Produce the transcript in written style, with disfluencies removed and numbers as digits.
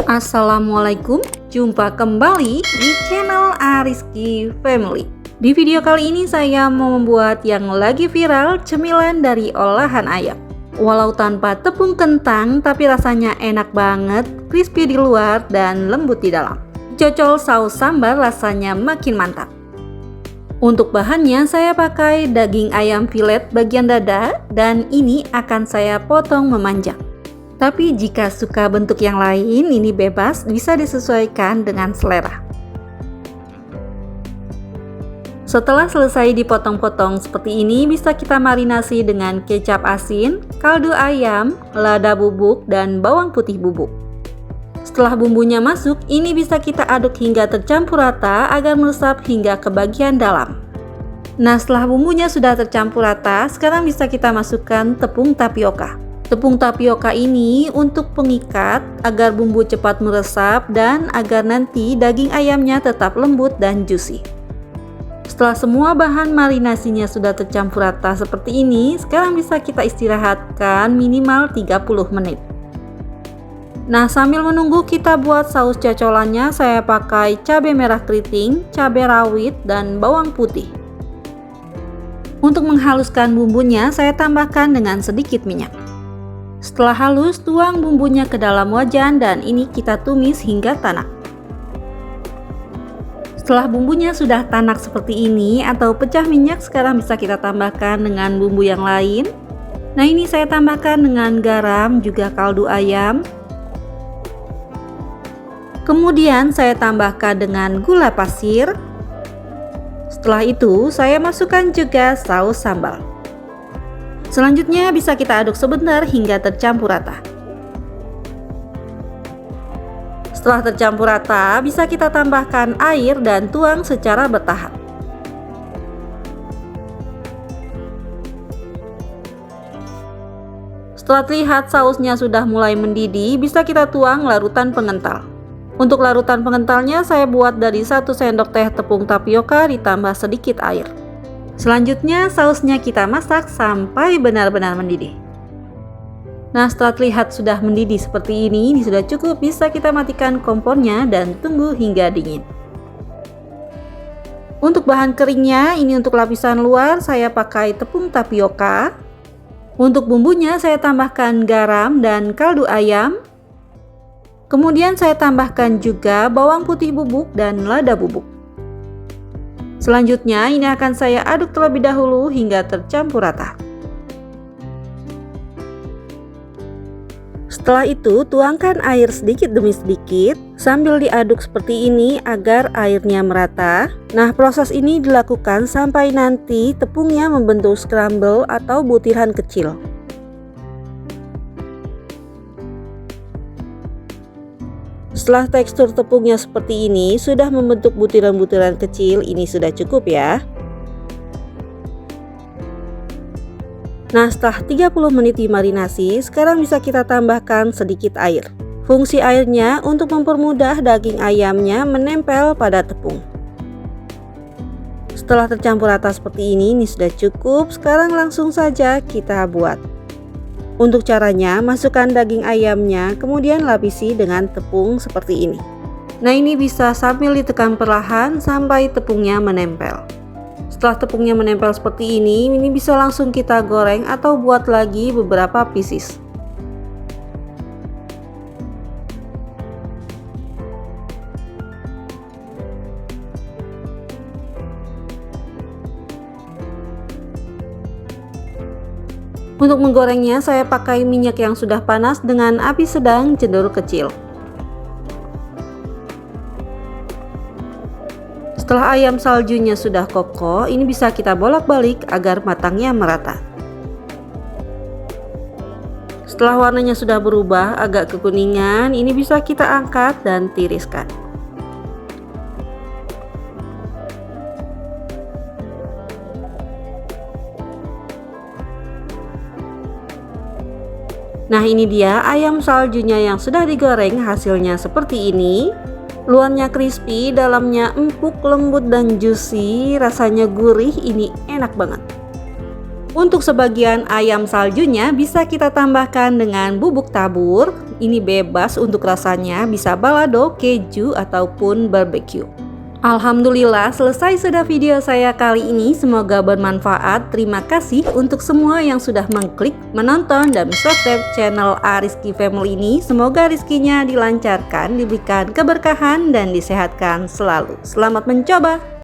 Assalamualaikum, jumpa kembali di channel Ariski Family. Di video kali ini saya mau membuat yang lagi viral, cemilan dari olahan ayam. Walau tanpa tepung kentang, tapi rasanya enak banget, crispy di luar dan lembut di dalam. Cocol saus sambal rasanya makin mantap. Untuk bahannya saya pakai daging ayam filet bagian dada dan ini akan saya potong memanjang. Tapi jika suka bentuk yang lain, ini bebas, bisa disesuaikan dengan selera. Setelah selesai dipotong-potong seperti ini, bisa kita marinasi dengan kecap asin, kaldu ayam, lada bubuk, dan bawang putih bubuk. Setelah bumbunya masuk, ini bisa kita aduk hingga tercampur rata agar meresap hingga ke bagian dalam. Nah, setelah bumbunya sudah tercampur rata, sekarang bisa kita masukkan tepung tapioka. Tepung tapioka ini untuk pengikat agar bumbu cepat meresap dan agar nanti daging ayamnya tetap lembut dan juicy. Setelah semua bahan marinasinya sudah tercampur rata seperti ini, sekarang bisa kita istirahatkan minimal 30 menit. Nah, sambil menunggu kita buat saus cocolannya, saya pakai cabai merah keriting, cabai rawit, dan bawang putih. Untuk menghaluskan bumbunya, saya tambahkan dengan sedikit minyak. Setelah halus, tuang bumbunya ke dalam wajan dan ini kita tumis hingga tanak. Setelah bumbunya sudah tanak seperti ini atau pecah minyak, sekarang bisa kita tambahkan dengan bumbu yang lain. Nah, ini saya tambahkan dengan garam juga kaldu ayam. Kemudian saya tambahkan dengan gula pasir. Setelah itu saya masukkan juga saus sambal. Selanjutnya bisa kita aduk sebentar hingga tercampur rata. Setelah tercampur rata, bisa kita tambahkan air dan tuang secara bertahap. Setelah terlihat sausnya sudah mulai mendidih, bisa kita tuang larutan pengental. Untuk larutan pengentalnya saya buat dari 1 sendok teh tepung tapioka ditambah sedikit air. Selanjutnya sausnya kita masak sampai benar-benar mendidih. Nah, setelah terlihat sudah mendidih seperti ini sudah cukup, bisa kita matikan kompornya dan tunggu hingga dingin. Untuk bahan keringnya, ini untuk lapisan luar saya pakai tepung tapioka. Untuk bumbunya saya tambahkan garam dan kaldu ayam. Kemudian saya tambahkan juga bawang putih bubuk dan lada bubuk. Selanjutnya ini akan saya aduk terlebih dahulu hingga tercampur rata. Setelah itu tuangkan air sedikit demi sedikit sambil diaduk seperti ini agar airnya merata. Nah, proses ini dilakukan sampai nanti tepungnya membentuk scramble atau butiran kecil. Setelah tekstur tepungnya seperti ini, sudah membentuk butiran-butiran kecil, ini sudah cukup ya. Nah, setelah 30 menit dimarinasi, sekarang bisa kita tambahkan sedikit air. Fungsi airnya untuk mempermudah daging ayamnya menempel pada tepung. Setelah tercampur rata seperti ini sudah cukup, sekarang langsung saja kita buat. Untuk caranya, masukkan daging ayamnya, kemudian lapisi dengan tepung seperti ini. Nah, ini bisa sambil ditekan perlahan sampai tepungnya menempel. Setelah tepungnya menempel seperti ini bisa langsung kita goreng atau buat lagi beberapa pieces. Untuk menggorengnya saya pakai minyak yang sudah panas dengan api sedang cenderung kecil. Setelah ayam saljunya sudah kokoh, ini bisa kita bolak-balik agar matangnya merata. Setelah warnanya sudah berubah agak kekuningan, ini bisa kita angkat dan tiriskan. Nah, ini dia ayam saljunya yang sudah digoreng, hasilnya seperti ini. Luarnya crispy, dalamnya empuk, lembut dan juicy, rasanya gurih, ini enak banget. Untuk sebagian ayam saljunya bisa kita tambahkan dengan bubuk tabur. Ini bebas untuk rasanya, bisa balado, keju, ataupun barbecue. Alhamdulillah, selesai sudah video saya kali ini. Semoga bermanfaat. Terima kasih untuk semua yang sudah mengklik, menonton, dan subscribe channel Ariski Family ini. Semoga rezekinya dilancarkan, diberikan keberkahan, dan disehatkan selalu. Selamat mencoba!